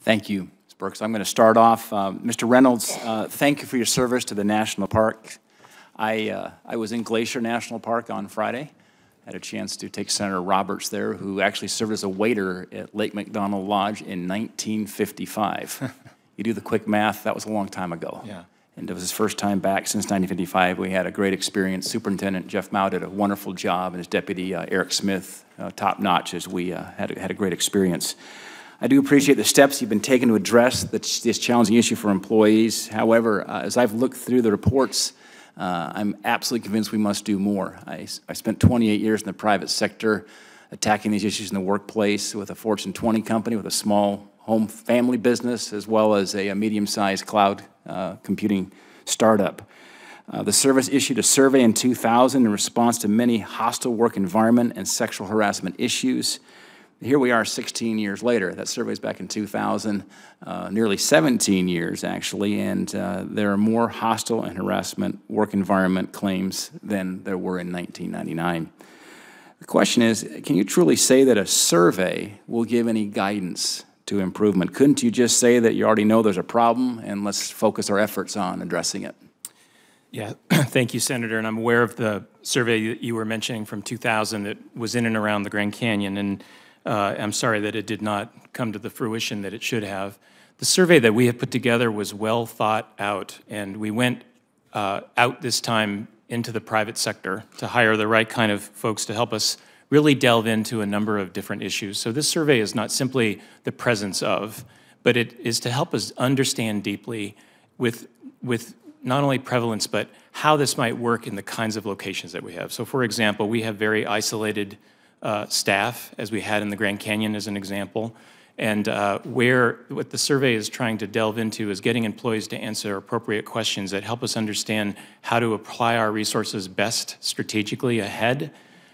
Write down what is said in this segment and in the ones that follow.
Thank you, Ms. Brooks. I'm going to start off. Mr. Reynolds, thank you for your service to the National Park. I was in Glacier National Park on Friday. Had a chance to take Senator Roberts there, who actually served as a waiter at Lake McDonald Lodge in 1955. You do the quick math, that was a long time ago. Yeah. And it was his first time back since 1955. We had a great experience. Superintendent Jeff Mao did a wonderful job, and his deputy, Eric Smith, top-notch, as we had a great experience. I do appreciate the steps you've been taking to address this challenging issue for employees. However, as I've looked through the reports, I'm absolutely convinced we must do more. I spent 28 years in the private sector attacking these issues in the workplace with a Fortune 20 company, with a small home family business, as well as a medium-sized cloud computing startup. The service issued a survey in 2000 in response to many hostile work environment and sexual harassment issues. Here we are 16 years later. That survey is back in 2000, nearly 17 years actually, and there are more hostile and harassment work environment claims than there were in 1999. The question is, can you truly say that a survey will give any guidance to improvement? Couldn't you just say that you already know there's a problem and let's focus our efforts on addressing it? Yeah, thank you, Senator. And I'm aware of the survey that you were mentioning from 2000 that was in and around the Grand Canyon, and I'm sorry that it did not come to the fruition that it should have. The survey that we have put together was well thought out, and we went out this time into the private sector to hire the right kind of folks to help us really delve into a number of different issues. So this survey is not simply the presence of, but it is to help us understand deeply with not only prevalence, but how this might work in the kinds of locations that we have. So for example, we have very isolated staff, as we had in the Grand Canyon as an example, and what the survey is trying to delve into is getting employees to answer appropriate questions that help us understand how to apply our resources best strategically ahead,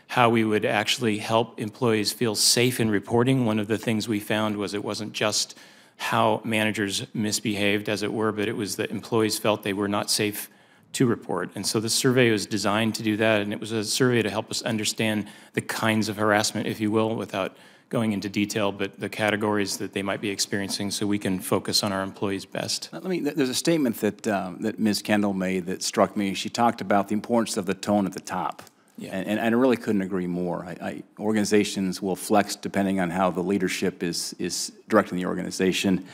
how we would actually help employees feel safe in reporting. One of the things we found was it wasn't just how managers misbehaved, as it were, but it was that employees felt they were not safe to report. And so the survey was designed to do that, and it was a survey to help us understand the kinds of harassment, if you will, without going into detail, but the categories that they might be experiencing so we can focus on our employees best. There's a statement that Ms. Kendall made that struck me. She talked about the importance of the tone at the top. Yeah. And I really couldn't agree more. Organizations will flex depending on how the leadership is directing the organization.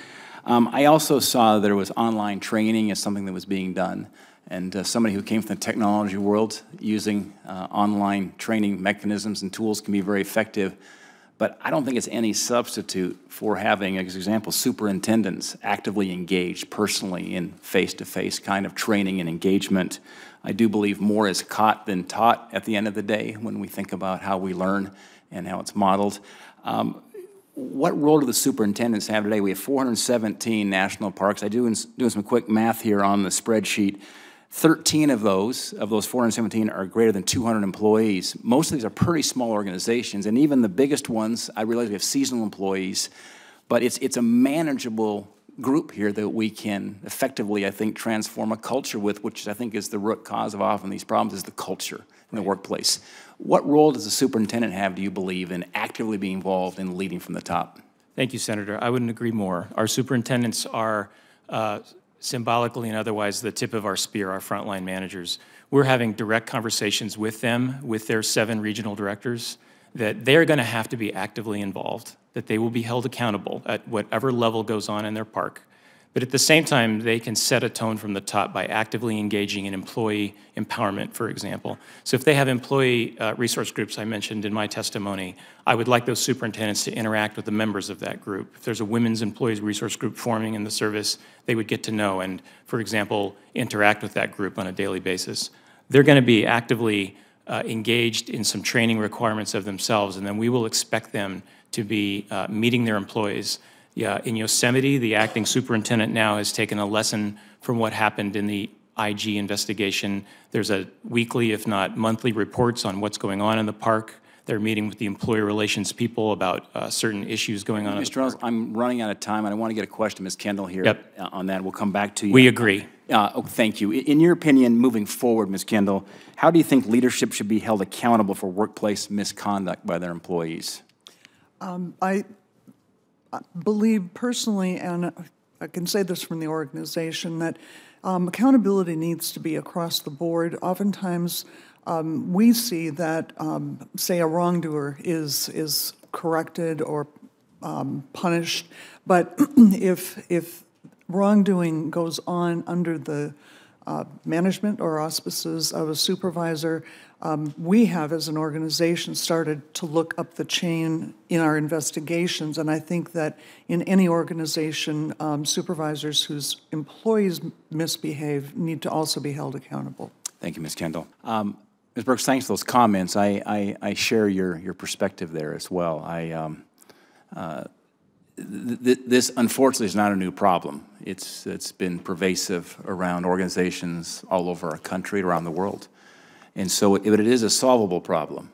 I also saw there was online training as something that was being done. And somebody who came from the technology world, using online training mechanisms and tools can be very effective. But I don't think it's any substitute for having, as an example, superintendents actively engaged personally in face-to-face kind of training and engagement. I do believe more is caught than taught at the end of the day when we think about how we learn and how it's modeled. What role do the superintendents have today? We have 417 national parks. I doing some quick math here on the spreadsheet. 13 of those 417 are greater than 200 employees. Most of these are pretty small organizations, and even the biggest ones, I realize we have seasonal employees, but it's a manageable group here that we can effectively, I think, transform a culture with, which I think is the root cause of often these problems, is the culture in the workplace. What role does the superintendent have, do you believe, in actively being involved in leading from the top? Thank you, Senator. I wouldn't agree more. Our superintendents are symbolically and otherwise the tip of our spear, our frontline managers. We're having direct conversations with them, with their 7 regional directors, that they're going to have to be actively involved, that they will be held accountable at whatever level goes on in their park. But at the same time, they can set a tone from the top by actively engaging in employee empowerment, for example. So if they have employee resource groups I mentioned in my testimony, I would like those superintendents to interact with the members of that group. If there's a women's employees resource group forming in the service, they would get to know and, for example, interact with that group on a daily basis. They're going to be actively engaged in some training requirements of themselves, and then we will expect them to be meeting their employees. Yeah, in Yosemite, the acting superintendent now has taken a lesson from what happened in the IG investigation. There's a weekly, if not monthly, reports on what's going on in the park. They're meeting with the employee relations people about certain issues going on. Mr. Reynolds, I'm running out of time, and I want to get a question to Ms. Kendall here on that. We'll come back to you. We agree. Thank you. In your opinion, moving forward, Ms. Kendall, how do you think leadership should be held accountable for workplace misconduct by their employees? believe personally, and I can say this from the organization, that accountability needs to be across the board. Oftentimes, we see that, say, a wrongdoer is corrected or punished, but if wrongdoing goes on under the management or auspices of a supervisor, we have, as an organization, started to look up the chain in our investigations, and I think that in any organization, supervisors whose employees misbehave need to also be held accountable. Thank you, Ms. Kendall. Ms. Brooks, thanks for those comments. I share your perspective there as well. This, unfortunately, is not a new problem. It's been pervasive around organizations all over our country, around the world. And so it is a solvable problem.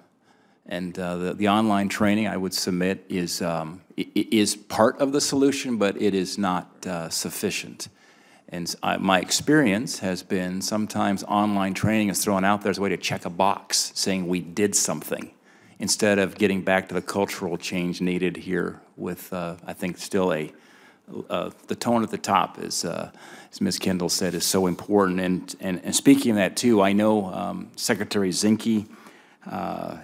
And the online training, I would submit, is part of the solution, but it is not sufficient. And my experience has been sometimes online training is thrown out there as a way to check a box, saying we did something, instead of getting back to the cultural change needed here with, I think, still the tone at the top, as Ms. Kendall said, is so important. And speaking of that, too, I know Secretary Zinke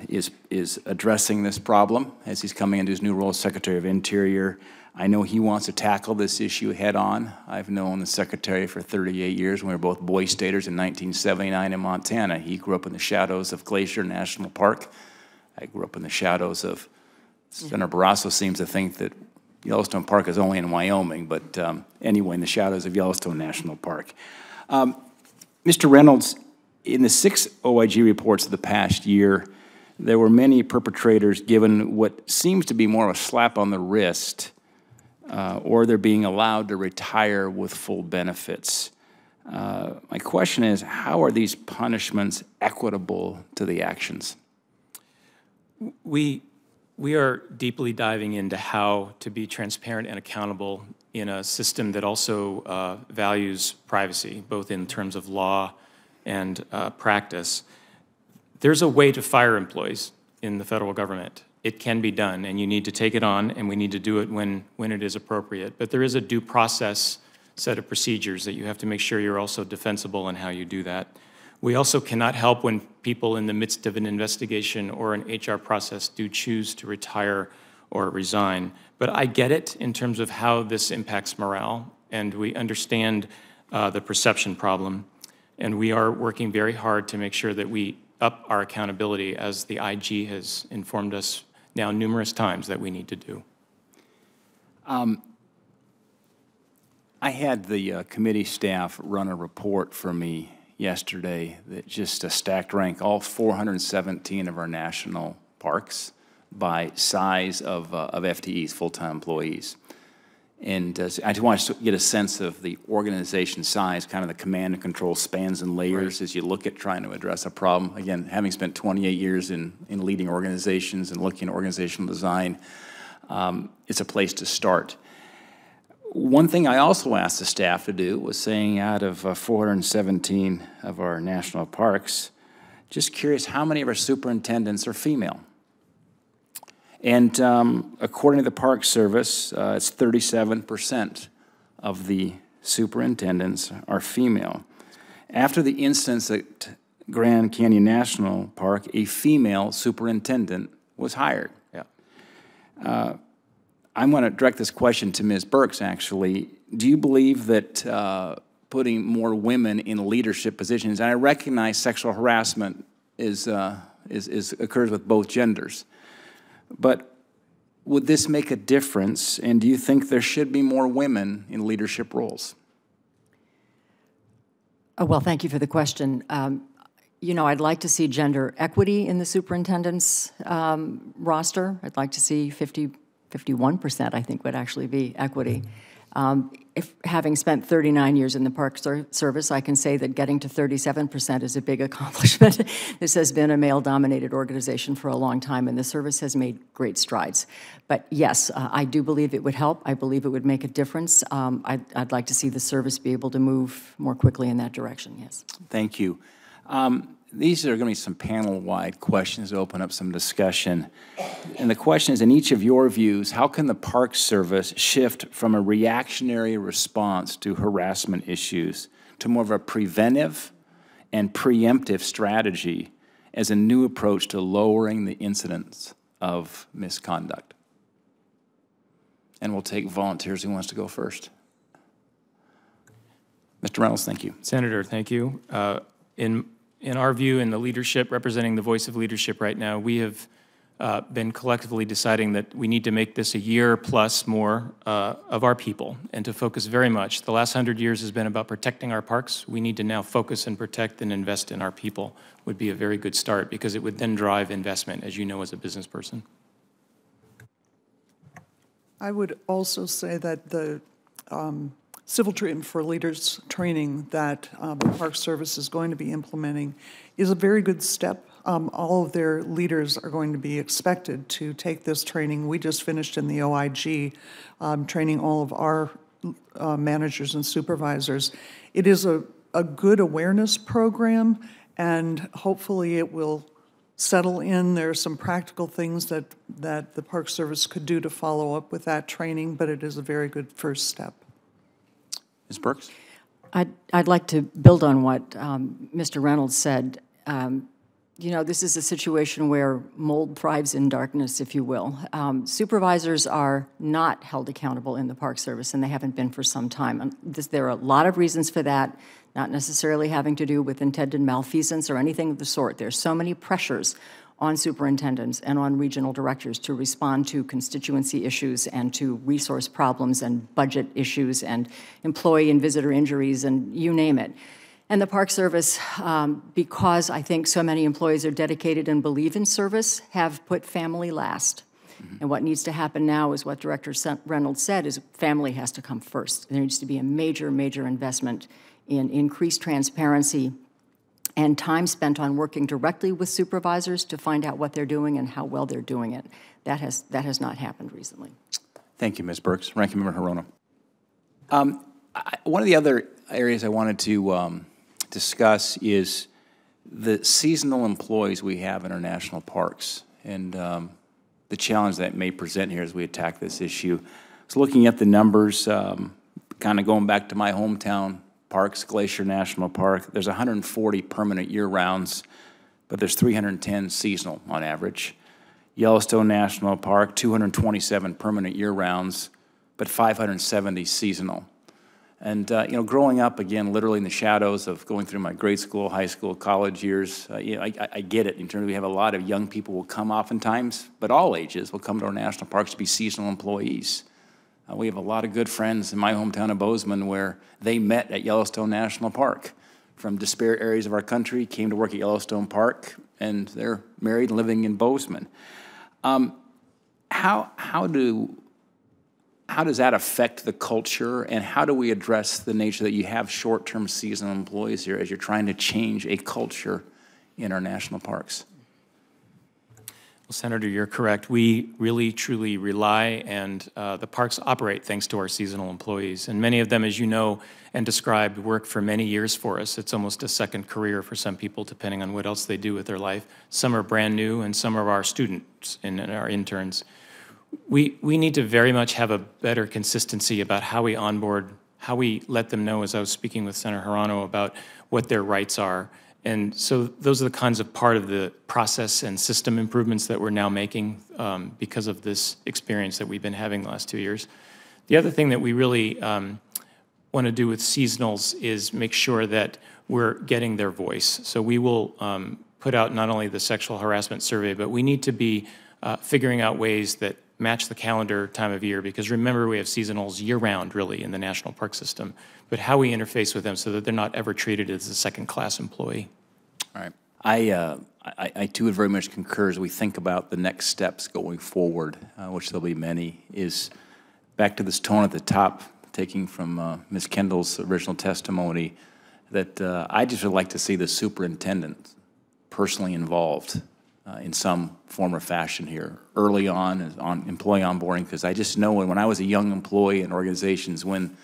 is addressing this problem as he's coming into his new role as Secretary of Interior. I know he wants to tackle this issue head-on. I've known the Secretary for 38 years. We were both Boy Staters in 1979 in Montana. He grew up in the shadows of Glacier National Park. I grew up in the shadows of, Senator Barrasso seems to think that Yellowstone Park is only in Wyoming, but anyway, in the shadows of Yellowstone National Park. Mr. Reynolds, in the 6 OIG reports of the past year, there were many perpetrators given what seems to be more of a slap on the wrist, or they're being allowed to retire with full benefits. My question is, how are these punishments equitable to the actions? We are deeply diving into how to be transparent and accountable in a system that also values privacy, both in terms of law and practice. There's a way to fire employees in the federal government. It can be done, and you need to take it on, and we need to do it when it is appropriate. But there is a due process set of procedures that you have to make sure you're also defensible in how you do that. We also cannot help when people in the midst of an investigation or an HR process do choose to retire or resign. But I get it in terms of how this impacts morale, and we understand the perception problem. And we are working very hard to make sure that we up our accountability, as the IG has informed us now numerous times that we need to do. I had the committee staff run a report for me yesterday that just stacked rank all 417 of our national parks by size of FTEs, full-time employees. And I just want to get a sense of the organization size, kind of the command and control spans and layers as you look at trying to address a problem. Again, having spent 28 years in leading organizations and looking at organizational design, it's a place to start. One thing I also asked the staff to do was saying out of 417 of our national parks, just curious how many of our superintendents are female. And according to the Park Service, it's 37% of the superintendents are female. After the incidents at Grand Canyon National Park, a female superintendent was hired. Yeah. I'm going to direct this question to Ms. Burks, actually. Do you believe that putting more women in leadership positions, and I recognize sexual harassment occurs with both genders, but would this make a difference, and do you think there should be more women in leadership roles? Well, thank you for the question. You know, I'd like to see gender equity in the superintendent's roster. I'd like to see 51%, I think, would actually be equity. If having spent 39 years in the Park Service, I can say that getting to 37% is a big accomplishment. This has been a male-dominated organization for a long time, and the service has made great strides. But yes, I do believe it would help. I believe it would make a difference. I'd like to see the service be able to move more quickly in that direction, yes. Thank you. these are going to be some panel-wide questions to open up some discussion. And the question is, in each of your views, how can the Park Service shift from a reactionary response to harassment issues to more of a preventive and preemptive strategy as a new approach to lowering the incidence of misconduct? And we'll take volunteers who wants to go first. Mr. Reynolds, thank you. Senator, thank you. In our view, in the leadership, representing the voice of leadership right now, we have been collectively deciding that we need to make this a year plus more of our people, and to focus very much. The last 100 years has been about protecting our parks. We need to now focus and protect and invest in our people. Would be a very good start, because it would then drive investment, as you know as a business person. I would also say that the civil treatment for leaders training that the Park Service is going to be implementing is a very good step. All of their leaders are going to be expected to take this training. We just finished in the OIG training all of our managers and supervisors. It is a good awareness program, and hopefully it will settle in. There are some practical things that the Park Service could do to follow up with that training, but it is a very good first step. Ms. Burks? I'd like to build on what Mr. Reynolds said. You know, this is a situation where mold thrives in darkness, if you will. Supervisors are not held accountable in the Park Service, and they haven't been for some time. And there are a lot of reasons for that, not necessarily having to do with intended malfeasance or anything of the sort. There's so many pressures on superintendents and on regional directors to respond to constituency issues and to resource problems and budget issues and employee and visitor injuries and you name it. And the Park Service, because I think so many employees are dedicated and believe in service, have put family last. And what needs to happen now is what Director Reynolds said, is family has to come first. There needs to be a major, major investment in increased transparency and time spent on working directly with supervisors to find out what they're doing and how well they're doing it. That has not happened recently. Thank you, Ms. Burks. Ranking Member Hirono. One of the other areas I wanted to discuss is the seasonal employees we have in our national parks, and the challenge that may present here as we attack this issue. So looking at the numbers, kind of going back to my hometown parks, Glacier National Park, there's 140 permanent year-rounds, but there's 310 seasonal on average. Yellowstone National Park, 227 permanent year-rounds, but 570 seasonal. And you know, growing up, again, literally in the shadows of going through my grade school, high school, college years, you know, I get it in terms of we have a lot of young people will come oftentimes, but all ages will come to our national parks to be seasonal employees. We have a lot of good friends in my hometown of Bozeman where they met at Yellowstone National Park from disparate areas of our country, came to work at Yellowstone Park, and they're married and living in Bozeman. How does that affect the culture, and how do we address the nature that you have short-term seasonal employees here as you're trying to change a culture in our national parks? Well, Senator, you're correct. We really, truly rely, and the parks operate thanks to our seasonal employees. And many of them, as you know and described, work for many years for us. It's almost a second career for some people, depending on what else they do with their life. Some are brand new, and some are our students and our interns. We need to very much have a better consistency about how we onboard, how we let them know, as I was speaking with Senator Hirano, about what their rights are. And so those are the kinds of part of the process and system improvements that we're now making because of this experience that we've been having the last 2 years. The other thing that we really want to do with seasonals is make sure that we're getting their voice. So we will put out not only the sexual harassment survey, but we need to be figuring out ways that match the calendar time of year, because remember, we have seasonals year-round, really, in the national park system, but how we interface with them so that they're not ever treated as a second-class employee. All right. I too would very much concur as we think about the next steps going forward, which there'll be many, is back to this tone at the top, taking from Ms. Kendall's original testimony, that I just would like to see the superintendent personally involved in some form or fashion here early on employee onboarding, because I just know when I was a young employee in organizations, when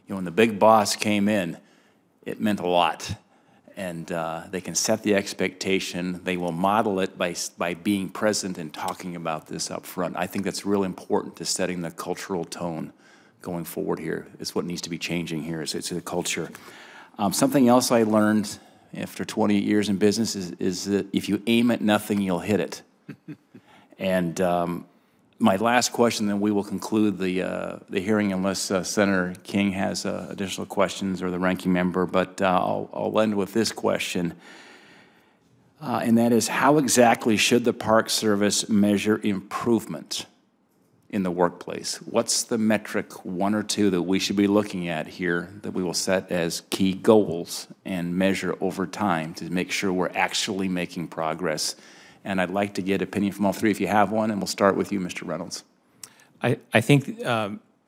the big boss came in, it meant a lot. And they can set the expectation. They will model it by being present and talking about this up front. I think that's real important to setting the cultural tone going forward here. It's what needs to be changing here. It's the culture. Something else I learned after 28 years in business is that if you aim at nothing, you'll hit it. And my last question, then we will conclude the hearing unless Senator King has additional questions or the ranking member, but I'll end with this question, and that is, how exactly should the Park Service measure improvement in the workplace? What's the metric, one or two, that we should be looking at here that we will set as key goals and measure over time to make sure we're actually making progress? And I'd like to get opinion from all three if you have one, and we'll start with you, Mr. Reynolds. I think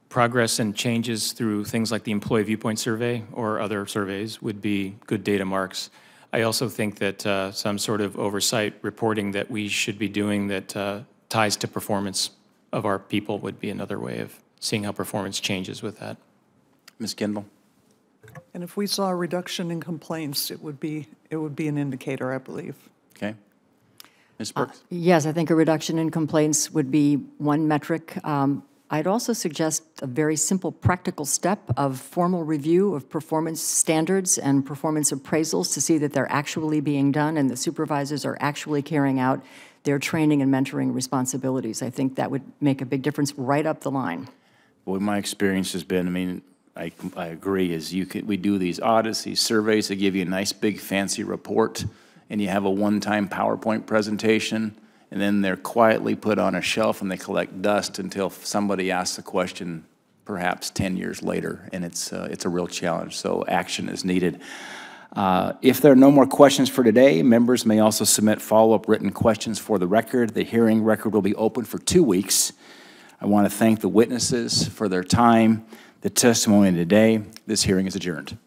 progress and changes through things like the Employee Viewpoint Survey or other surveys would be good data marks. I also think that some sort of oversight reporting that we should be doing that ties to performance of our people would be another way of seeing how performance changes with that. Ms. Kendall? And if we saw a reduction in complaints, it would be an indicator, I believe. Okay. Ms. Brooks? Yes, I think a reduction in complaints would be one metric. I'd also suggest a very simple practical step of formal review of performance standards and performance appraisals to see that they're actually being done and the supervisors are actually carrying out their training and mentoring responsibilities. I think that would make a big difference right up the line. Well, my experience has been, I mean, I agree, is we do these audits, these surveys that give you a nice big fancy report, and you have a one-time PowerPoint presentation, and then they're quietly put on a shelf and they collect dust until somebody asks a question perhaps 10 years later, and it's a real challenge, so action is needed. If there are no more questions for today, members may also submit follow-up written questions for the record. The hearing record will be open for 2 weeks. I want to thank the witnesses for their time, the testimony today. This hearing is adjourned.